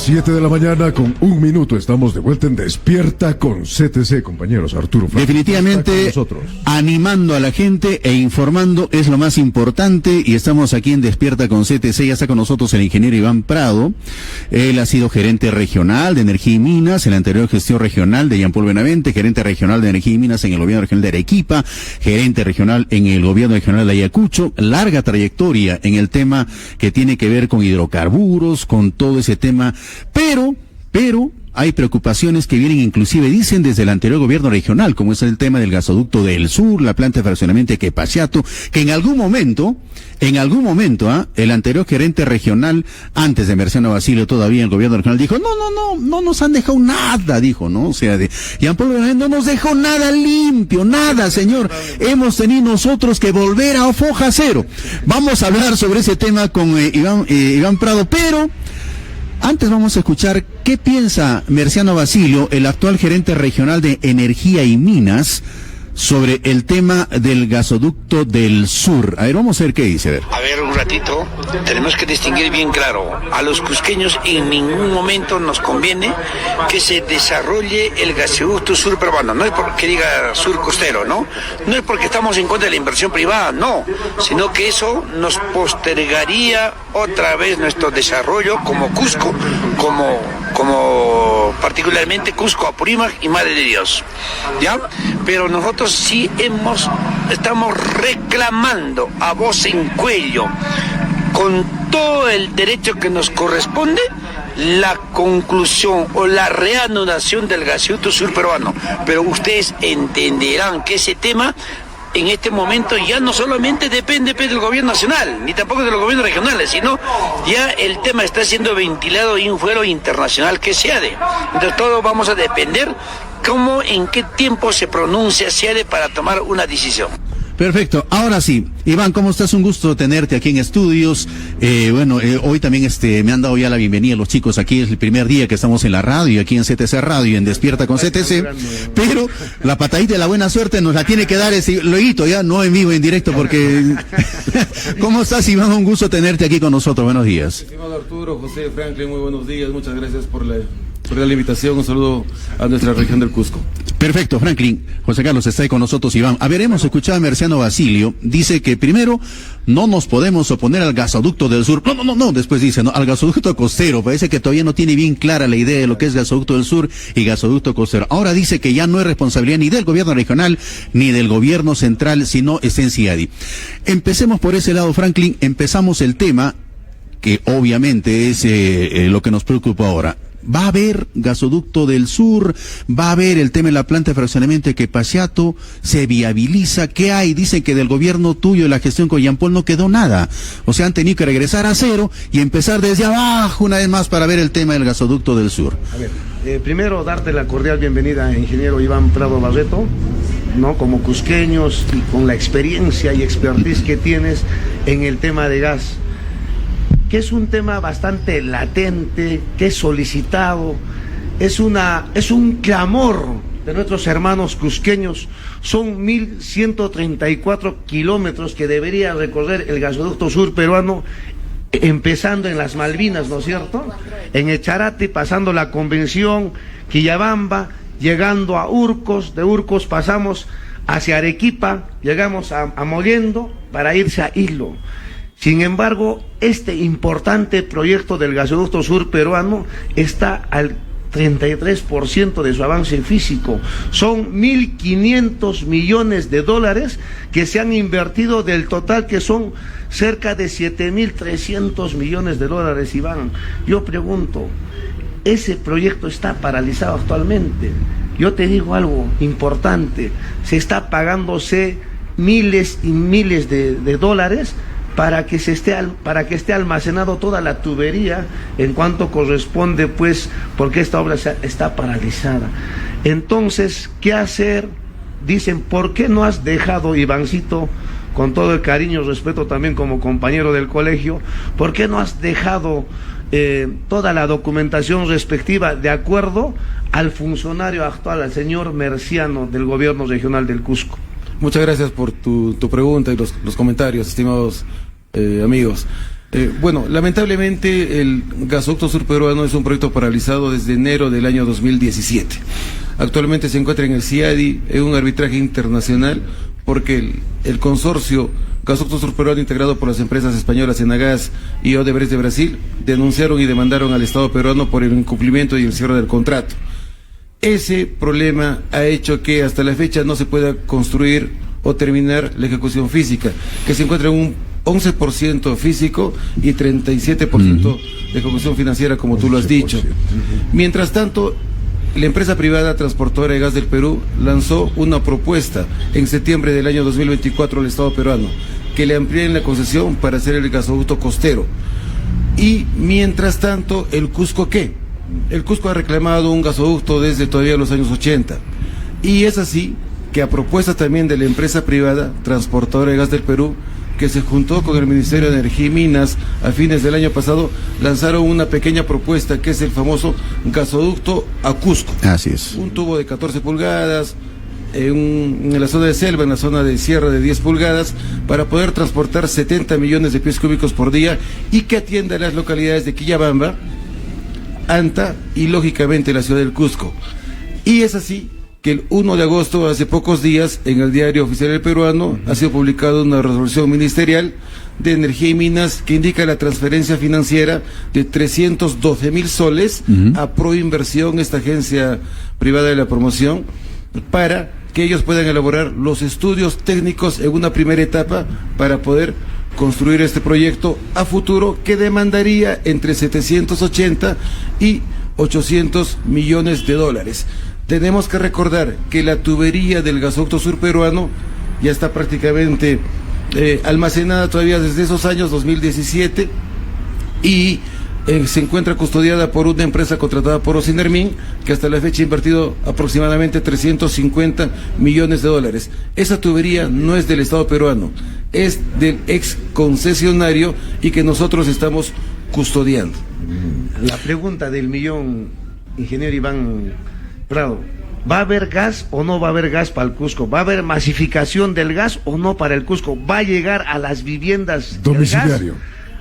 7 de la mañana con 1 minuto. Estamos de vuelta en Despierta con CTC, compañeros. Arturo Frank, definitivamente animando a la gente e informando es lo más importante, y estamos aquí en Despierta con CTC. Ya está con nosotros el ingeniero Iván Prado. Él ha sido gerente regional de Energía y Minas en la anterior gestión regional de Jean Paul Benavente, gerente regional de Energía y Minas en el gobierno regional de Arequipa, gerente regional en el gobierno regional de Ayacucho. Larga trayectoria en el tema que tiene que ver con hidrocarburos, con todo ese tema, pero hay preocupaciones que vienen, inclusive dicen desde el anterior gobierno regional, como es el tema del gasoducto del sur, la planta de fraccionamiento de Quepaciato, que en algún momento, el anterior gerente regional, antes de Merciano Basilio todavía, el gobierno regional dijo, no nos han dejado nada, dijo, ¿no? O sea, Jean Paul Benavente no nos dejó nada limpio, nada, señor. Hemos tenido nosotros que volver a foja cero. Vamos a hablar sobre ese tema con Iván Prado, pero antes vamos a escuchar qué piensa Merciano Basilio, el actual gerente regional de Energía y Minas, sobre el tema del gasoducto del sur. A ver, vamos a ver qué dice. A ver, un ratito, tenemos que distinguir bien claro, a los cusqueños en ningún momento nos conviene que se desarrolle el gasoducto sur peruano. No es porque diga sur costero, ¿no? No es porque estamos en contra de la inversión privada, no, sino que eso nos postergaría otra vez nuestro desarrollo como Cusco, como particularmente Cusco, Apurímac y Madre de Dios, ¿ya? Pero nosotros sí estamos reclamando a voz en cuello, con todo el derecho que nos corresponde, la conclusión o la reanudación del gasoducto sur peruano. Pero ustedes entenderán que ese tema en este momento ya no solamente depende del gobierno nacional, ni tampoco de los gobiernos regionales, sino ya el tema está siendo ventilado en un foro internacional que se ADE. Entonces todos vamos a depender cómo, en qué tiempo se pronuncia SEADE para tomar una decisión. Perfecto. Ahora sí, Iván, ¿cómo estás? Un gusto tenerte aquí en estudios. Hoy también me han dado ya la bienvenida los chicos aquí. Es el primer día que estamos en la radio, aquí en CTC Radio, en Despierta con CTC. Pero la patadita de la buena suerte nos la tiene que dar luego, ya no en vivo, en directo, porque... ¿Cómo estás, Iván? Un gusto tenerte aquí con nosotros. Buenos días. Estimado Arturo, José, Franklin, muy buenos días. Muchas gracias por la invitación. Un saludo a nuestra región del Cusco. Perfecto, Franklin. José Carlos está ahí con nosotros, Iván. A ver, hemos escuchado a Merciano Basilio. Dice que primero no nos podemos oponer al gasoducto del sur. No. Después dice, al gasoducto costero. Parece que todavía no tiene bien clara la idea de lo que es gasoducto del sur y gasoducto costero. Ahora dice que ya no es responsabilidad ni del gobierno regional ni del gobierno central, sino es en CIADI. Empecemos por ese lado, Franklin. Empezamos el tema que obviamente es lo que nos preocupa ahora. ¿Va a haber gasoducto del sur? ¿Va a haber el tema de la planta de fraccionamiento de Quepaciato? ¿Se viabiliza? ¿Qué hay? Dicen que del gobierno tuyo, de la gestión con Jean Paul, no quedó nada. O sea, han tenido que regresar a cero y empezar desde abajo una vez más para ver el tema del gasoducto del sur. A ver, primero darte la cordial bienvenida, ingeniero Iván Prado Barreto, ¿no? Como cusqueños y con la experiencia y expertise que tienes en el tema de gas, que es un tema bastante latente, que es solicitado, es un clamor de nuestros hermanos cusqueños. Son 1.134 kilómetros que debería recorrer el gasoducto sur peruano, empezando en las Malvinas, ¿no es cierto? En Echarate, pasando la Convención, Quillabamba, llegando a Urcos, de Urcos pasamos hacia Arequipa, llegamos a Mollendo para irse a Hilo. Sin embargo, este importante proyecto del gasoducto sur peruano está al 33% de su avance físico. Son 1.500 millones de dólares que se han invertido del total, que son cerca de 7.300 millones de dólares, Iván. Yo pregunto, ese proyecto está paralizado actualmente. Yo te digo algo importante, se está pagándose miles y miles de dólares para que esté almacenado toda la tubería en cuanto corresponde, pues, porque esta obra está paralizada. Entonces, ¿qué hacer? Dicen, ¿por qué no has dejado, Ivancito, con todo el cariño y respeto también como compañero del colegio, ¿por qué no has dejado toda la documentación respectiva de acuerdo al funcionario actual, al señor Merciano del gobierno regional del Cusco? Muchas gracias por tu pregunta y los comentarios, estimados amigos. Bueno, lamentablemente el gasoducto surperuano es un proyecto paralizado desde enero del año 2017. Actualmente se encuentra en el CIADI, en un arbitraje internacional, porque el consorcio Gasoducto Surperuano, integrado por las empresas españolas Enagas y Odebrecht de Brasil, denunciaron y demandaron al Estado peruano por el incumplimiento y el cierre del contrato. Ese problema ha hecho que hasta la fecha no se pueda construir o terminar la ejecución física, que se encuentra en un 11% físico y 37% de ejecución financiera, como tú lo has dicho. Mientras tanto, la empresa privada Transportadora de Gas del Perú lanzó una propuesta en septiembre del año 2024 al Estado peruano, que le amplíen la concesión para hacer el gasoducto costero. Y mientras tanto, el Cusco, ¿qué? El Cusco ha reclamado un gasoducto desde todavía los años 80. Y es así que, a propuesta también de la empresa privada Transportadora de Gas del Perú, que se juntó con el Ministerio de Energía y Minas a fines del año pasado, lanzaron una pequeña propuesta que es el famoso gasoducto a Cusco. Así es. Un tubo de 14 pulgadas, en la zona de selva, en la zona de sierra de 10 pulgadas, para poder transportar 70 millones de pies cúbicos por día y que atienda a las localidades de Quillabamba, Anta y lógicamente la ciudad del Cusco. Y es así que el 1 de agosto, hace pocos días, en el Diario Oficial del Peruano, ha sido publicada una resolución ministerial de Energía y Minas que indica la transferencia financiera de 312.000 soles a Proinversión, esta agencia privada de la promoción, para que ellos puedan elaborar los estudios técnicos en una primera etapa para poder construir este proyecto a futuro, que demandaría entre 780 y 800 millones de dólares. Tenemos que recordar que la tubería del gasoducto surperuano ya está prácticamente almacenada todavía desde esos años 2017 y se encuentra custodiada por una empresa contratada por Ocinermin, que hasta la fecha ha invertido aproximadamente 350 millones de dólares. Esa tubería no es del Estado peruano, es del ex concesionario y que nosotros estamos custodiando. La pregunta del millón, ingeniero Iván Prado: ¿va a haber gas o no va a haber gas para el Cusco? ¿Va a haber masificación del gas o no para el Cusco? ¿Va a llegar a las viviendas domiciliario,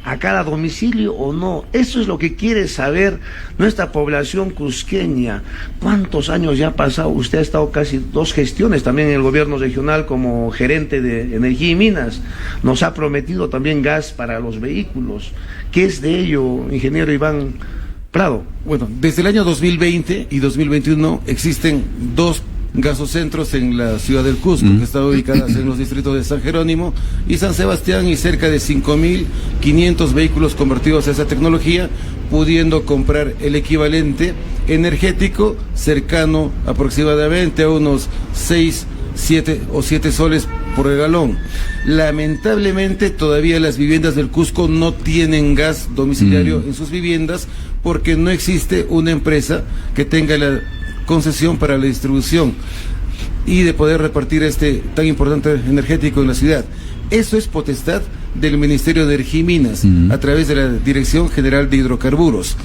a cada domicilio o no? Eso es lo que quiere saber nuestra población cusqueña. ¿Cuántos años ya ha pasado? Usted ha estado casi 2 gestiones también en el gobierno regional como gerente de Energía y Minas. Nos ha prometido también gas para los vehículos. ¿Qué es de ello, ingeniero Iván Prado? Bueno, desde el año 2020 y 2021 existen 2 gasocentros en la ciudad del Cusco, que están ubicadas en los distritos de San Jerónimo y San Sebastián, y cerca de 5.500 vehículos convertidos a esa tecnología, pudiendo comprar el equivalente energético cercano aproximadamente a unos 6, 7 o 7 soles por el galón. Lamentablemente todavía las viviendas del Cusco no tienen gas domiciliario en sus viviendas, porque no existe una empresa que tenga la concesión para la distribución y de poder repartir este tan importante energético en la ciudad. Eso es potestad del Ministerio de Energía y Minas, a través de la Dirección General de Hidrocarburos.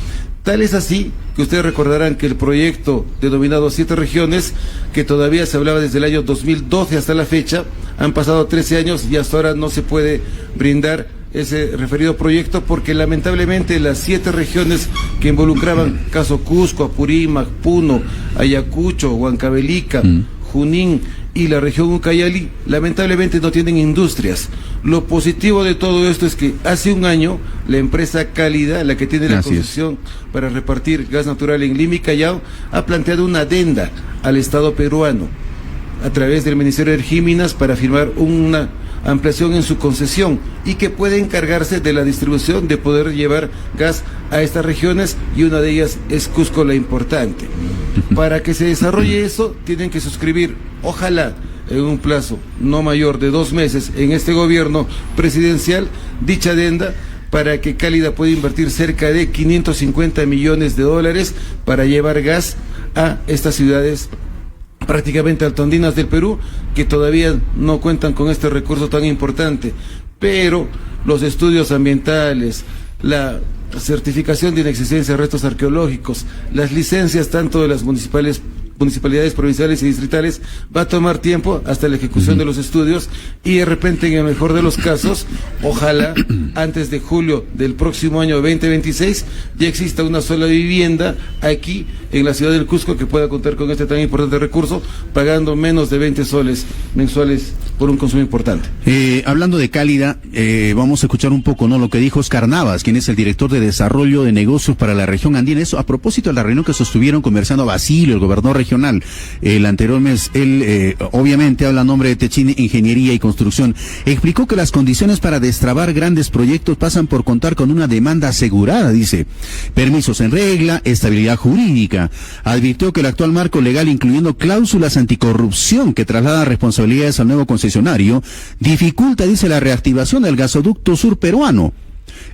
Tal es así que ustedes recordarán que el proyecto denominado 7 regiones, que todavía se hablaba desde el año 2012 hasta la fecha, han pasado 13 años y hasta ahora no se puede brindar ese referido proyecto, porque lamentablemente las 7 regiones que involucraban, caso Cusco, Apurímac, Puno, Ayacucho, Huancavelica, Junín y la región Ucayali, lamentablemente no tienen industrias. Lo positivo de todo esto es que hace un año la empresa Cálida, la que tiene la concesión para repartir gas natural en Lima y Callao, ha planteado una adenda al Estado peruano a través del Ministerio de Energía y Minas para firmar una ampliación en su concesión y que puede encargarse de la distribución, de poder llevar gas a estas regiones, y una de ellas es Cusco, la importante. Para que se desarrolle eso, tienen que suscribir, ojalá en un plazo no mayor de 2 meses en este gobierno presidencial, dicha adenda, para que Cálida pueda invertir cerca de 550 millones de dólares para llevar gas a estas ciudades prácticamente altoandinas del Perú, que todavía no cuentan con este recurso tan importante. Pero los estudios ambientales, la certificación de inexistencia de restos arqueológicos, las licencias tanto de las municipales municipalidades provinciales y distritales, va a tomar tiempo hasta la ejecución de los estudios y de repente, en el mejor de los casos, ojalá antes de julio del próximo año 2026 ya exista una sola vivienda aquí en la ciudad del Cusco que pueda contar con este tan importante recurso, pagando menos de 20 soles mensuales por un consumo importante. Hablando de Cálida, vamos a escuchar un poco, ¿no?, lo que dijo Oscar Navas, quien es el director de Desarrollo de Negocios para la región andina. Eso a propósito de la reunión que sostuvieron conversando Basilio, el gobernador regional, el anterior mes. Él obviamente habla a nombre de Techin Ingeniería y Construcción. Explicó que las condiciones para destrabar grandes proyectos pasan por contar con una demanda asegurada, dice, permisos en regla, estabilidad jurídica. Advirtió que el actual marco legal, incluyendo cláusulas anticorrupción que trasladan responsabilidades al nuevo concesionario, dificulta, dice, la reactivación del gasoducto sur peruano.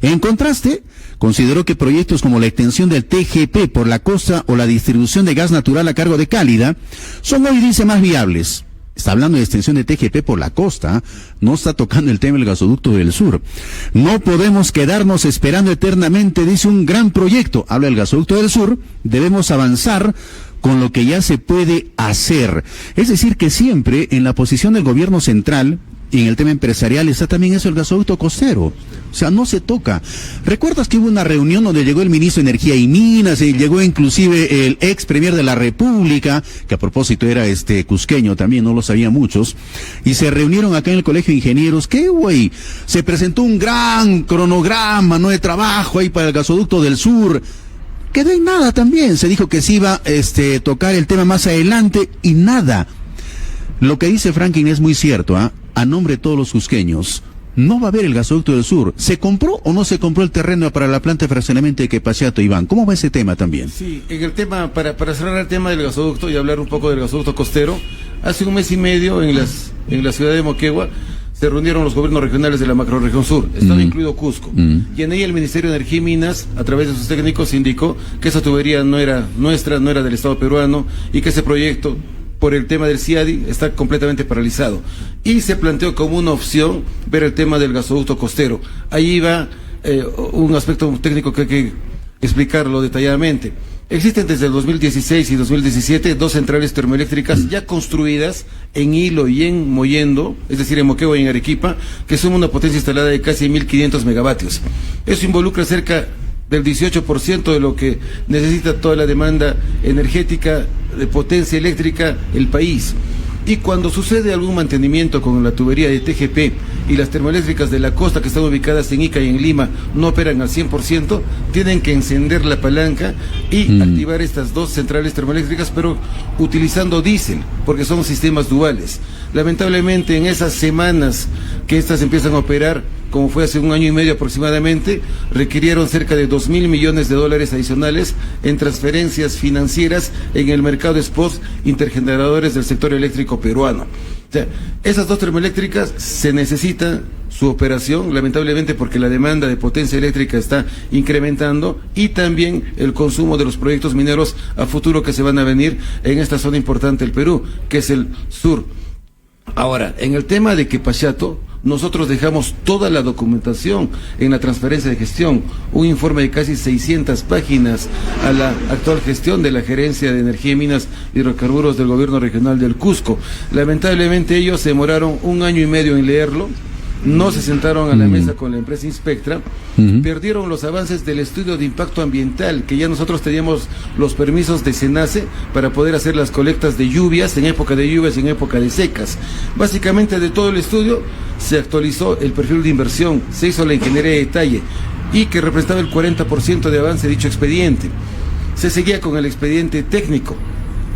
En contraste, consideró que proyectos como la extensión del TGP por la costa o la distribución de gas natural a cargo de Cálida son hoy, dice, más viables. Está hablando de extensión de TGP por la costa, no está tocando el tema del gasoducto del sur. No podemos quedarnos esperando eternamente, dice, un gran proyecto. Habla del gasoducto del sur, debemos avanzar con lo que ya se puede hacer. Es decir, que siempre en la posición del gobierno central y en el tema empresarial está también eso, el gasoducto costero. O sea, no se toca. ¿Recuerdas que hubo una reunión donde llegó el ministro de Energía y Minas, y llegó inclusive el ex premier de la República, que a propósito era cusqueño también, no lo sabían muchos, y se reunieron acá en el Colegio de Ingenieros? ¿Qué, güey? Se presentó un gran cronograma, ¿no?, de trabajo ahí para el gasoducto del sur. Quedó en nada también. Se dijo que se iba a tocar el tema más adelante y nada. Lo que dice Franklin es muy cierto, ¿ah? A nombre de todos los cusqueños, no va a haber el gasoducto del sur. ¿Se compró o no se compró el terreno para la planta de fraccionamiento de Quepaciato, Iván? ¿Cómo va ese tema también? Sí, en el tema, para cerrar el tema del gasoducto y hablar un poco del gasoducto costero, hace un mes y medio en la ciudad de Moquegua se reunieron los gobiernos regionales de la macrorregión sur, estado incluido Cusco, y en ella el Ministerio de Energía y Minas, a través de sus técnicos, indicó que esa tubería no era nuestra, no era del Estado peruano, y que ese proyecto, por el tema del CIADI, está completamente paralizado. Y se planteó como una opción ver el tema del gasoducto costero. Ahí va un aspecto técnico que hay que explicarlo detalladamente. Existen desde el 2016 y 2017 dos centrales termoeléctricas ya construidas en Hilo y en Mollendo, es decir, en Moquegua y en Arequipa, que suman una potencia instalada de casi 1.500 megavatios. Eso involucra cerca del 18% de lo que necesita toda la demanda energética de potencia eléctrica el país. Y cuando sucede algún mantenimiento con la tubería de TGP y las termoeléctricas de la costa, que están ubicadas en Ica y en Lima, no operan al 100%, tienen que encender la palanca y activar estas dos centrales termoeléctricas, pero utilizando diésel, porque son sistemas duales. Lamentablemente, en esas semanas que estas empiezan a operar, como fue hace un año y medio aproximadamente, requirieron cerca de 2.000 millones de dólares adicionales en transferencias financieras en el mercado de spots intergeneradores del sector eléctrico peruano. O sea, esas dos termoeléctricas se necesita su operación, lamentablemente, porque la demanda de potencia eléctrica está incrementando, y también el consumo de los proyectos mineros a futuro que se van a venir en esta zona importante del Perú, que es el sur. Ahora, en el tema de Quepaciato, nosotros dejamos toda la documentación en la transferencia de gestión, un informe de casi 600 páginas a la actual gestión de la Gerencia de Energía y Minas y Hidrocarburos del Gobierno Regional del Cusco. Lamentablemente ellos se demoraron un año y medio en leerlo, no se sentaron a la mesa con la empresa Inspectra, perdieron los avances del estudio de impacto ambiental, que ya nosotros teníamos los permisos de SENACE para poder hacer las colectas de lluvias, en época de lluvias y en época de secas. Básicamente, de todo el estudio se actualizó el perfil de inversión, se hizo la ingeniería de detalle, y que representaba el 40% de avance de dicho expediente. Se seguía con el expediente técnico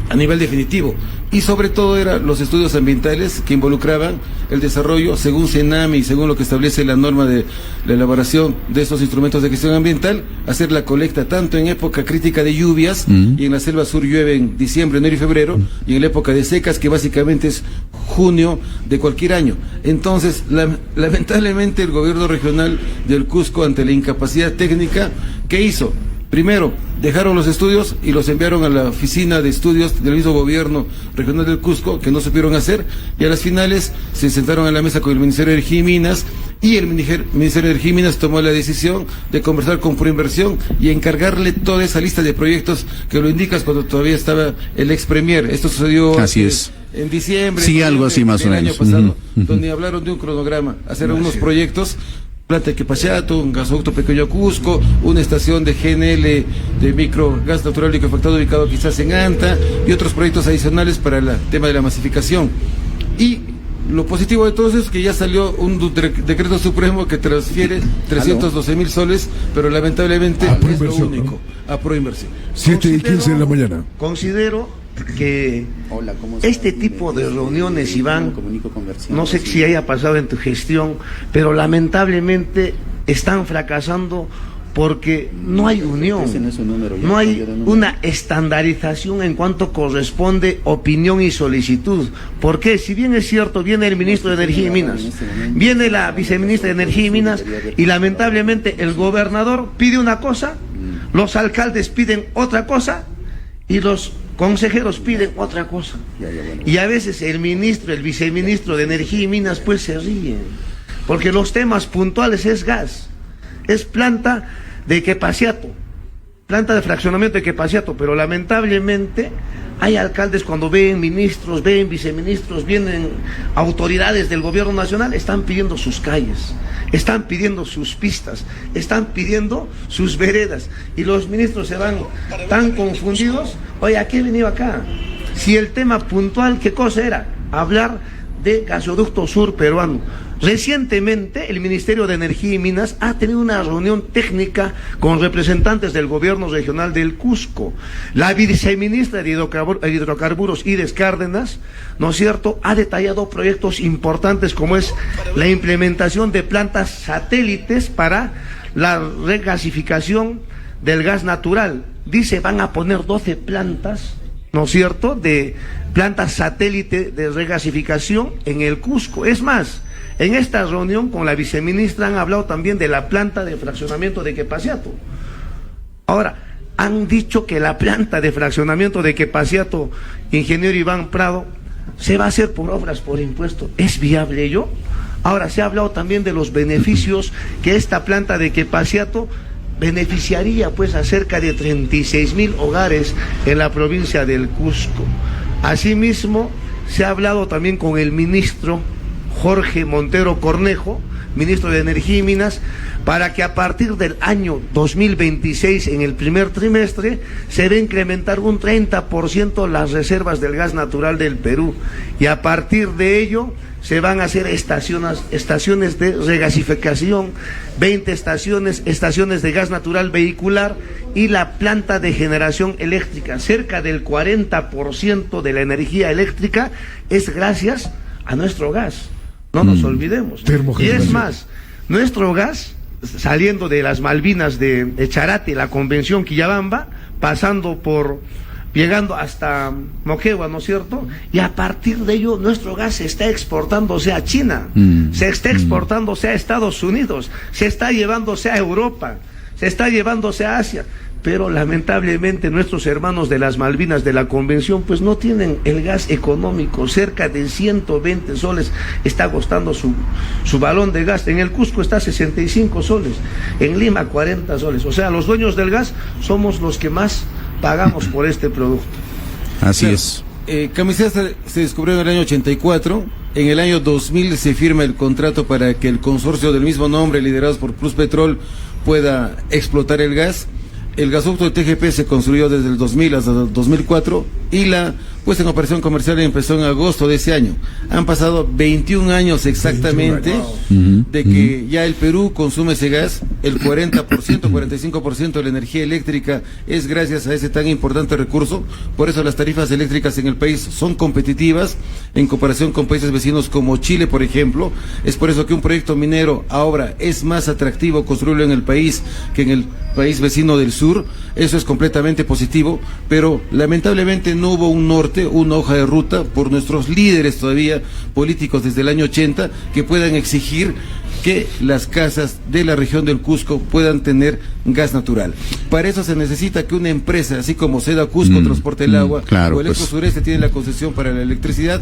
a nivel definitivo, y sobre todo eran los estudios ambientales que involucraban el desarrollo, según CENAMI y según lo que establece la norma de la elaboración de estos instrumentos de gestión ambiental, hacer la colecta tanto en época crítica de lluvias, y en la selva sur llueve en diciembre, enero y febrero, y en la época de secas, que básicamente es junio de cualquier año. Entonces, lamentablemente, el gobierno regional del Cusco, ante la incapacidad técnica, ¿qué hizo? Primero, dejaron los estudios y los enviaron a la oficina de estudios del mismo gobierno regional del Cusco, que no supieron hacer, y a las finales se sentaron a la mesa con el Ministerio de Energía y Minas, y el Ministerio de Energía y Minas tomó la decisión de conversar con Proinversión y encargarle toda esa lista de proyectos que lo indicas cuando todavía estaba el ex premier. Esto sucedió en diciembre. Sí, algo así más o menos. Año pasado, donde hablaron de un cronograma, hacer unos proyectos. Planta de Quepaciato, un gasoducto pequeño a Cusco, una estación de GNL de micro gas natural liquefactado ubicado quizás en Anta, y otros proyectos adicionales para el tema de la masificación. Y lo positivo de todo eso es que ya salió un decreto supremo que transfiere 312,000 soles, pero lamentablemente es lo único, a Proinversión. 7:15 de la mañana. Considero que este tipo de reuniones, Iván, no sé si haya pasado en tu gestión, pero lamentablemente están fracasando porque no hay unión, no hay una estandarización en cuanto corresponde opinión y solicitud. Porque si bien es cierto, viene el ministro de Energía y Minas, viene la viceministra de Energía y Minas, y lamentablemente el gobernador pide una cosa, los alcaldes piden otra cosa, y los consejeros piden otra cosa. Y a veces el ministro, el viceministro de Energía y Minas pues se ríen, porque los temas puntuales es gas, es planta de Quepaciato, planta de fraccionamiento de Quepaciato, pero lamentablemente hay alcaldes, cuando ven ministros, ven viceministros, vienen autoridades del gobierno nacional, están pidiendo sus calles, están pidiendo sus pistas, están pidiendo sus veredas, y los ministros se van tan confundidos. Oye, ¿a qué he venido acá? Si el tema puntual, ¿qué cosa era? Hablar de gasoducto sur peruano. Recientemente el Ministerio de Energía y Minas ha tenido una reunión técnica con representantes del gobierno regional del Cusco. La viceministra de Hidrocarburos, Ides Cárdenas, ¿no es cierto?, ha detallado proyectos importantes como es la implementación de plantas satélites para la regasificación del gas natural. Dice, van a poner 12 plantas, ¿no es cierto?, de plantas satélite de regasificación en el Cusco. Es más, en esta reunión con la viceministra han hablado también de la planta de fraccionamiento de Quepaciato. Ahora, han dicho que la planta de fraccionamiento de Quepaciato, ingeniero Iván Prado, se va a hacer por obras por impuesto. ¿Es viable ello? Ahora, se ha hablado también de los beneficios que esta planta de Quepaciato beneficiaría pues a cerca de 36,000 hogares en la provincia del Cusco. Asimismo, se ha hablado también con el ministro Jorge Montero Cornejo, ministro de Energía y Minas, para que a partir del año 2026, en el primer trimestre, se debe incrementar un 30% las reservas del gas natural del Perú, y a partir de ello se van a hacer estaciones de regasificación, 20 estaciones de gas natural vehicular, y la planta de generación eléctrica. Cerca del 40% de la energía eléctrica es gracias a nuestro gas. No nos olvidemos. Y es más, nuestro gas, saliendo de las Malvinas de Charate, la Convención Quillabamba, llegando hasta Moquegua, ¿no es cierto? Y a partir de ello, nuestro gas se está exportándose a China, se está exportándose a Estados Unidos, se está llevándose a Europa, se está llevándose a Asia. Pero lamentablemente nuestros hermanos de las Malvinas de la Convención pues no tienen el gas económico. Cerca de 120 soles está costando su balón de gas. En el Cusco está 65 soles, en Lima 40 soles. O sea, los dueños del gas somos los que más pagamos por este producto. Así es. Camisea se descubrió en el año 84. En el año 2000 se firma el contrato para que el consorcio del mismo nombre, liderados por Pluspetrol, pueda explotar el gas. El gasoducto de TGP se construyó desde el 2000 hasta el 2004 y la puesta en operación comercial empezó en agosto de ese año. Han pasado 21 años exactamente de que ya el Perú consume ese gas. El 40%, 45% de la energía eléctrica es gracias a ese tan importante recurso. Por eso las tarifas eléctricas en el país son competitivas en comparación con países vecinos como Chile, por ejemplo. Es por eso que un proyecto minero ahora es más atractivo construirlo en el país que en el país vecino del sur. Eso es completamente positivo, pero lamentablemente no hubo un norte, una hoja de ruta por nuestros líderes todavía políticos desde el año 80 que puedan exigir que las casas de la región del Cusco puedan tener gas natural. Para eso se necesita que una empresa, así como Seda Cusco transporta el agua, claro, o Electro Sureste tiene la concesión para la electricidad,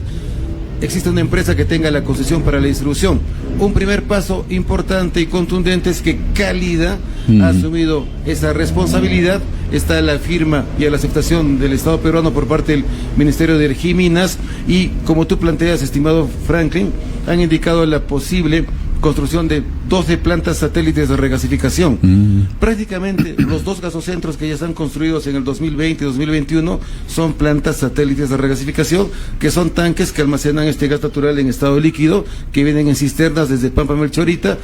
existe una empresa que tenga la concesión para la distribución. Un primer paso importante y contundente es que Cálida ha asumido esa responsabilidad. Está la firma y a la aceptación del Estado peruano por parte del Ministerio de Energía y Minas, y como tú planteas, estimado Franklin, han indicado la posible construcción de 12 plantas satélites de regasificación. Prácticamente los 2 gasocentros que ya están construidos en el 2020 y 2021 son plantas satélites de regasificación, que son tanques que almacenan este gas natural en estado líquido, que vienen en cisternas desde Pampa Melchorita,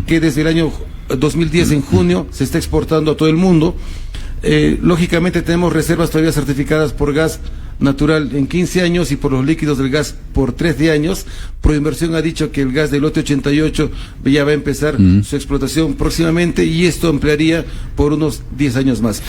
que desde el año 2010, en junio, se está exportando a todo el mundo. Lógicamente tenemos reservas todavía certificadas por gas natural en 15 años y por los líquidos del gas por 13 años. Proinversión ha dicho que el gas del lote 88 ya va a empezar su explotación próximamente, y esto ampliaría por unos 10 años más.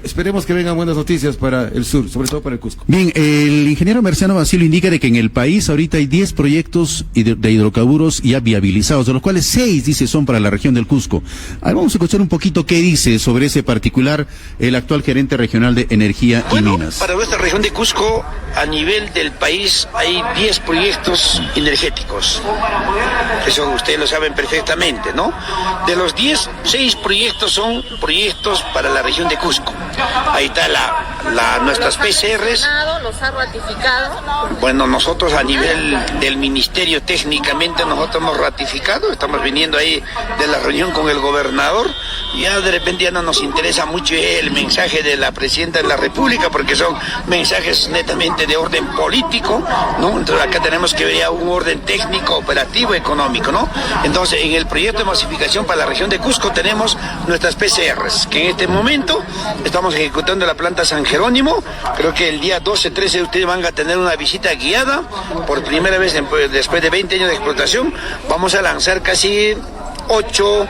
Esperemos que vengan buenas noticias para el sur, sobre todo para el Cusco. Bien, el ingeniero Marciano Basilio indica de que en el país ahorita hay 10 proyectos de hidrocarburos ya viabilizados, de los cuales 6, dice, son para la región del Cusco. A ver, vamos a escuchar un poquito qué dice sobre ese particular el actual gerente regional de Energía y Minas. Para nuestra región de Cusco, a nivel del país, hay 10 proyectos energéticos. Eso ustedes lo saben perfectamente, ¿no? De los 10, 6 proyectos son proyectos para la región de Cusco. Ahí está nuestras PCRs. ¿Los ha ratificado? Bueno, nosotros a nivel del ministerio técnicamente nosotros hemos ratificado, estamos viniendo ahí de la reunión con el gobernador. Ya de repente ya no nos interesa mucho el mensaje de la presidenta de la República, porque son mensajes netamente de orden político, ¿no? Entonces acá tenemos que ver ya un orden técnico, operativo, económico, ¿no? Entonces en el proyecto de masificación para la región de Cusco tenemos nuestras PCRs, que en este momento estamos ejecutando la planta San Jerónimo. Creo que el día 12-13 ustedes van a tener una visita guiada por primera vez después de 20 años de explotación. Vamos a lanzar casi 8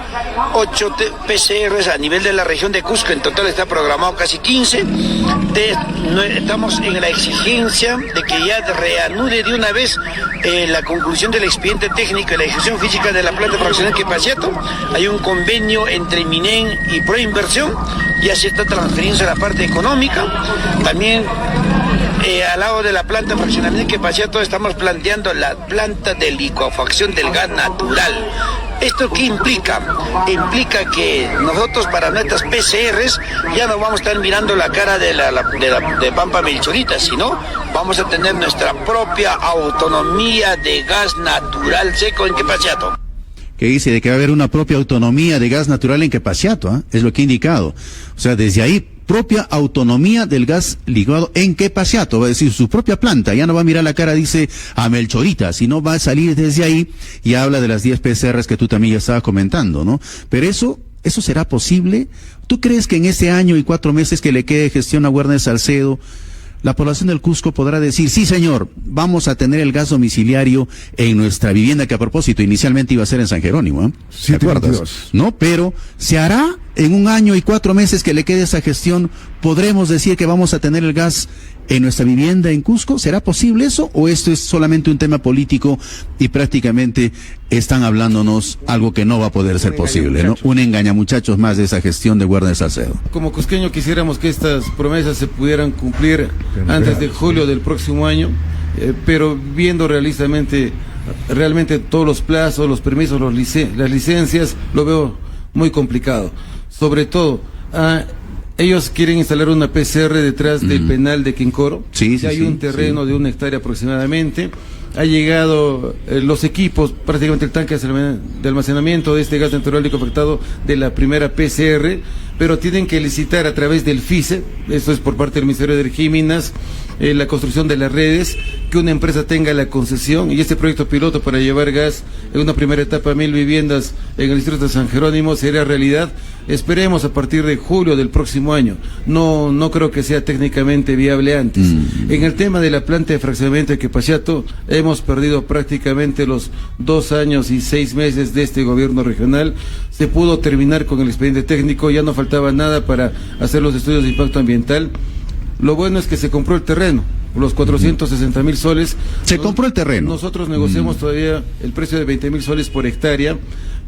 PCRs a nivel de la región de Cusco. En total está programado casi 15. Estamos en la exigencia de que ya reanude de una vez la conclusión del expediente técnico y la ejecución física de la planta fraccional Quepaciato. Hay un convenio entre Minen y Proinversión, ya se está transfiriendo la parte económica. También al lado de la planta de fraccionamiento Quepaciato estamos planteando la planta de licuefacción del gas natural. ¿Esto qué implica? Implica que nosotros para nuestras PCRs ya no vamos a estar mirando la cara de Pampa Melchorita, sino vamos a tener nuestra propia autonomía de gas natural seco en Quepaciato. Que dice de que va a haber una propia autonomía de gas natural en Quepaciato, es lo que ha indicado. O sea, desde ahí, propia autonomía del gas licuado en Quepaciato, va a decir su propia planta, ya no va a mirar la cara, dice, a Melchorita, sino va a salir desde ahí y habla de las 10 PCRs que tú también ya estabas comentando, ¿no? Pero ¿eso será posible? ¿Tú crees que en este año y 4 meses que le quede gestión a Werner Salcedo, la población del Cusco podrá decir, sí señor, vamos a tener el gas domiciliario en nuestra vivienda, que a propósito inicialmente iba a ser en San Jerónimo, ¿te acuerdas? ¿No? Pero ¿se hará en 1 año y 4 meses que le quede esa gestión? ¿Podremos decir que vamos a tener el gas en nuestra vivienda en Cusco? ¿Será posible eso? ¿O esto es solamente un tema político y prácticamente están hablándonos algo que no va a poder ser posible, ¿no? Un engañamuchachos más de esa gestión de Werner Salcedo. Como cusqueño quisiéramos que estas promesas se pudieran cumplir antes de julio del próximo año, pero viendo realmente todos los plazos, los permisos, las licencias, lo veo muy complicado. Sobre todo, ellos quieren instalar una PCR detrás del penal de Quincoro. Sí, hay un terreno de 1 hectárea aproximadamente. Ha llegado los equipos, prácticamente el tanque de almacenamiento de este gas natural licuefactado de la primera PCR, pero tienen que licitar a través del FICE, esto es por parte del Ministerio de Energía y Minas, la construcción de las redes, que una empresa tenga la concesión, y este proyecto piloto para llevar gas en una primera etapa a 1000 viviendas en el distrito de San Jerónimo será realidad. Esperemos a partir de julio del próximo año. No creo que sea técnicamente viable antes. En el tema de la planta de fraccionamiento de Quepaciato, hemos perdido prácticamente los 2 años y 6 meses de este gobierno regional. Se pudo terminar con el expediente técnico, ya no faltaba nada para hacer los estudios de impacto ambiental. Lo bueno es que se compró el terreno, los 460,000 soles. Se compró el terreno. Nosotros negociamos todavía el precio de 20,000 soles por hectárea,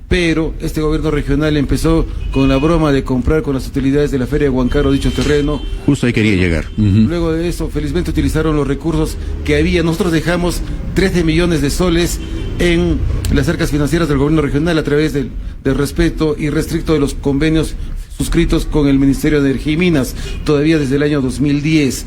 pero este gobierno regional empezó con la broma de comprar con las utilidades de la Feria de Huancarro dicho terreno. Justo ahí quería llegar. Luego de eso, felizmente utilizaron los recursos que había. Nosotros dejamos 13 millones de soles en las arcas financieras del gobierno regional a través del respeto irrestricto de los convenios suscritos con el Ministerio de Energía y Minas, todavía desde el año 2010.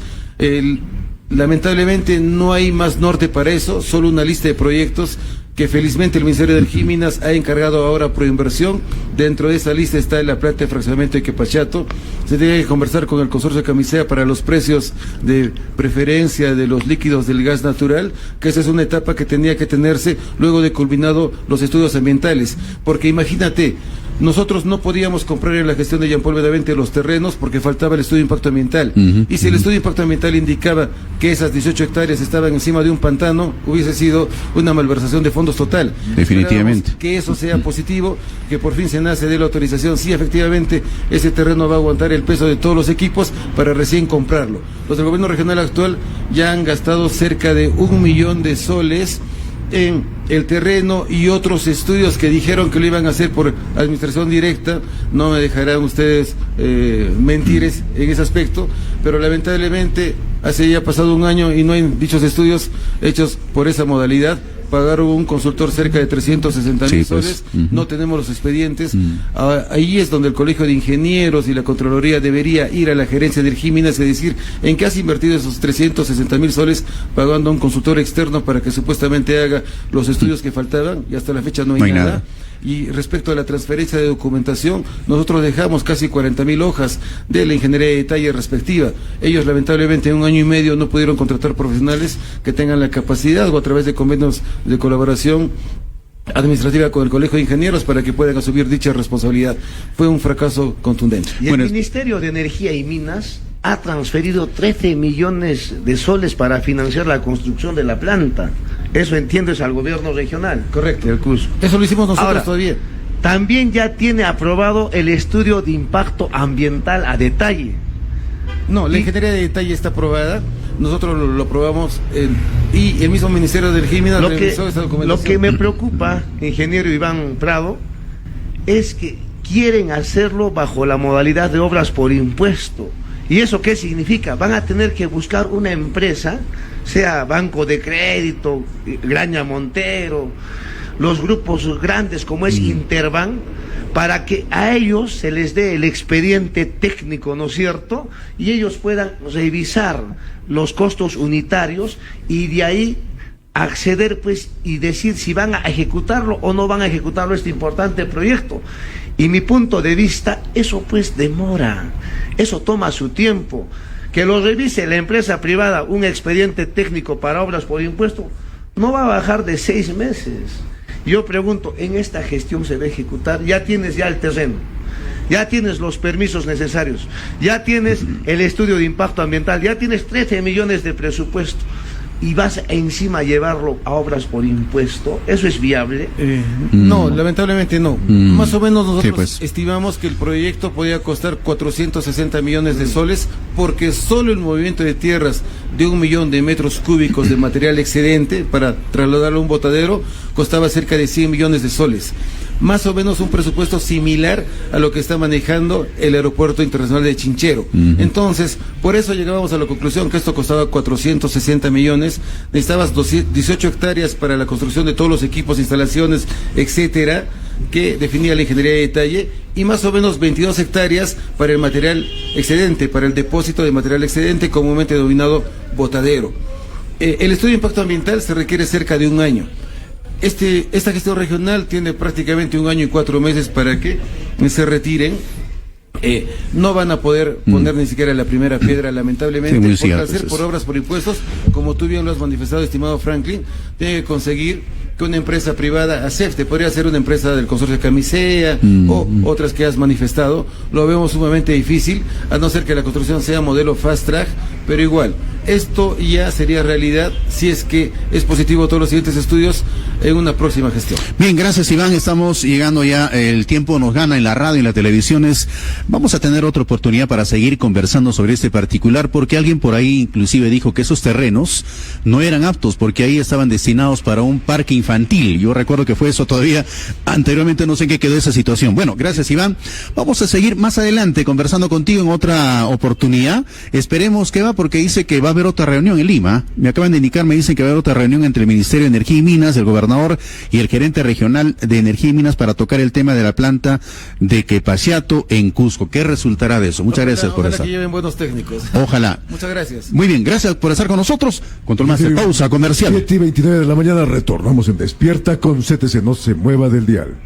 Lamentablemente no hay más norte para eso, solo una lista de proyectos que felizmente el Ministerio de Energía y Minas ha encargado ahora por inversión. Dentro de esa lista está la planta de fraccionamiento de Quepachato. Se tiene que conversar con el consorcio de Camisea para los precios de preferencia de los líquidos del gas natural, que esa es una etapa que tenía que tenerse luego de culminado los estudios ambientales. Porque imagínate, nosotros no podíamos comprar en la gestión de Jean Paul Benavente los terrenos porque faltaba el estudio de impacto ambiental. Y si el estudio de impacto ambiental indicaba que esas 18 hectáreas estaban encima de un pantano, hubiese sido una malversación de fondos total. Definitivamente. Esperamos que eso sea positivo, que por fin se nace de la autorización. Sí, efectivamente, ese terreno va a aguantar el peso de todos los equipos para recién comprarlo. Los del gobierno regional actual ya han gastado cerca de 1 millón de soles en el terreno y otros estudios que dijeron que lo iban a hacer por administración directa. No me dejarán ustedes mentir en ese aspecto, pero lamentablemente hace ya pasado un año y no hay dichos estudios hechos por esa modalidad. Pagaron un consultor cerca de 360,000 soles, no tenemos los expedientes. Ahí es donde el Colegio de Ingenieros y la Contraloría debería ir a la gerencia de Energía y Minas y decir en qué has invertido esos 360,000 soles pagando a un consultor externo para que supuestamente haga los estudios que faltaban, y hasta la fecha no hay nada. Y respecto a la transferencia de documentación, nosotros dejamos casi 40,000 hojas de la ingeniería de detalle respectiva. Ellos lamentablemente en 1 año y medio no pudieron contratar profesionales que tengan la capacidad o a través de convenios de colaboración administrativa con el Colegio de Ingenieros para que puedan asumir dicha responsabilidad. Fue un fracaso contundente. Y el Ministerio de Energía y Minas ha transferido 13 millones de soles para financiar la construcción de la planta. Eso entiendes al gobierno regional. Correcto. Del Cusco. Eso lo hicimos nosotros. Ahora, todavía. También ya tiene aprobado el estudio de impacto ambiental a detalle. No, la ingeniería de detalle está aprobada. Nosotros lo aprobamos y el mismo Ministerio de Energía y Minas revisó esta documentación. Lo que me preocupa, ingeniero Iván Prado, es que quieren hacerlo bajo la modalidad de obras por impuesto. ¿Y eso qué significa? Van a tener que buscar una empresa, sea Banco de Crédito, Graña Montero, los grupos grandes como es Interbank, para que a ellos se les dé el expediente técnico, ¿no es cierto? Y ellos puedan revisar los costos unitarios y de ahí acceder pues y decir si van a ejecutarlo o no van a ejecutarlo este importante proyecto. Y mi punto de vista, eso pues demora, eso toma su tiempo. Que lo revise la empresa privada, un expediente técnico para obras por impuesto, no va a bajar de 6 meses. Yo pregunto, ¿en esta gestión se va a ejecutar? Ya tienes ya el terreno, ya tienes los permisos necesarios, ya tienes el estudio de impacto ambiental, ya tienes 13 millones de presupuesto y vas encima a llevarlo a obras por impuesto. ¿Eso es viable? No, lamentablemente no. Más o menos nosotros sí, pues, estimamos que el proyecto podía costar 460 millones de soles, porque solo el movimiento de tierras de 1 millón de metros cúbicos de material excedente para trasladarlo a un botadero costaba cerca de 100 millones de soles. Más o menos un presupuesto similar a lo que está manejando el aeropuerto internacional de Chinchero. Entonces, por eso llegábamos a la conclusión que esto costaba 460 millones, necesitabas 18 hectáreas para la construcción de todos los equipos, instalaciones, etcétera, que definía la ingeniería de detalle, y más o menos 22 hectáreas para el material excedente, para el depósito de material excedente, comúnmente denominado botadero. El estudio de impacto ambiental se requiere cerca de 1 año. Esta gestión regional tiene prácticamente 1 año y 4 meses para que se retiren. No van a poder poner ni siquiera la primera piedra, lamentablemente, sí, porque cierto, al ser por obras por impuestos, como tú bien lo has manifestado, estimado Franklin, tiene que conseguir que una empresa privada acepte. Podría ser una empresa del consorcio de Camisea o otras que has manifestado. Lo vemos sumamente difícil, a no ser que la construcción sea modelo fast track, pero igual, esto ya sería realidad si es que es positivo todos los siguientes estudios en una próxima gestión. Bien, gracias Iván, estamos llegando ya, el tiempo nos gana en la radio y en las televisiones. Vamos a tener otra oportunidad para seguir conversando sobre este particular, porque alguien por ahí inclusive dijo que esos terrenos no eran aptos porque ahí estaban destinados para un parque infantil. Yo recuerdo que fue eso todavía anteriormente, no sé en qué quedó esa situación. Bueno, gracias Iván, vamos a seguir más adelante conversando contigo en otra oportunidad. Esperemos que va, porque dice que va a haber otra reunión en Lima. Me acaban de indicar, me dicen que va a haber otra reunión entre el Ministerio de Energía y Minas, el gobernador y el gerente regional de Energía y Minas para tocar el tema de la planta de Quepaciato en Cusco. ¿Qué resultará de eso? Muchas gracias por estar. Que lleven buenos técnicos. Ojalá. Muchas gracias. Muy bien, gracias por estar con nosotros. Control Master, pausa comercial. 7:29 de la mañana, retornamos en Despierta con CTC. No se mueva del dial.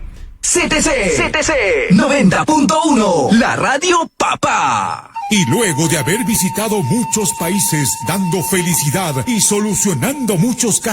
CTC 90.1, la radio papá. Y luego de haber visitado muchos países, dando felicidad y solucionando muchos casos,